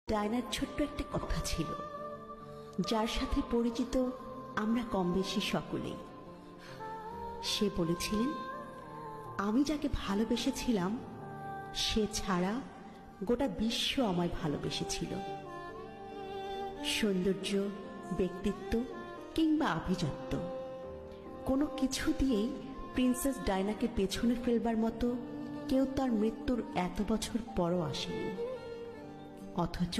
ডায়নার ছোট্ট একটা কথা ছিল, যার সাথে পরিচিত আমরা কম বেশি সকলেই। সে বলেছিলেন, আমি যাকে ভালোবেসেছিলাম সে ছাড়া গোটা বিশ্ব আমায় ভালোবেসেছিল। সৌন্দর্য, ব্যক্তিত্ব কিংবা আভিজাত্য কোনো কিছু দিয়েই প্রিন্সেস ডায়নাকে পেছনে ফেলবার মতো কেউ তার মৃত্যুর এত বছর পরও আসেনি। অথচ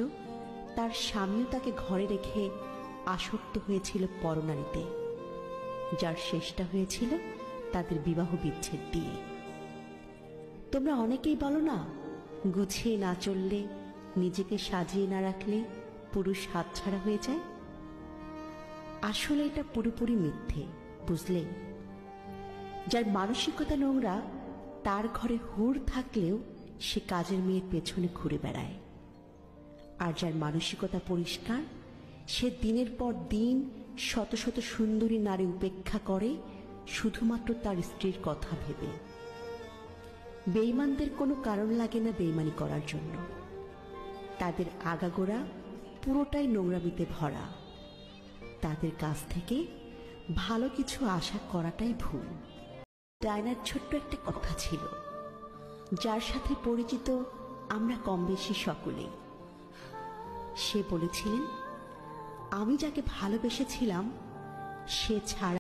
তার স্বামীও তাকে ঘরে রেখে আসক্ত হয়েছিল পরনারীতে, যার শেষটা হয়েছিল তাদের বিবাহ বিচ্ছেদ দিয়ে। তোমরা অনেকেই বলো না, গুছিয়ে না চললে, নিজেকে সাজিয়ে না রাখলে পুরুষ হাতছাড়া হয়ে যায়। আসলে এটা পুরোপুরি মিথ্যে, বুঝলে? যার মানসিকতা নোংরা তার ঘরে হুড় থাকলেও সে কাজের মেয়ের পেছনে ঘুরে বেড়ায়, আর যার মানসিকতা পরিষ্কার সে দিনের পর দিন শত শত সুন্দরী নারী উপেক্ষা করে শুধুমাত্র তার স্ত্রীর কথা ভেবে। বেঈমানদের কোনো কারণ লাগে না বেঈমানি করার জন্য। তাদের আগাগোড়া পুরোটাই নোংরামিতে ভরা। তাদের কাছ থেকে ভালো কিছু আশা করাটাই ভুল। ডায়নার ছোট্ট একটা কথা ছিল, যার সাথে পরিচিত আমরা কম বেশি সকলেই। সে বলেছিলেন, আমি যাকে ভালোবেসেছিলাম সে ছাড়া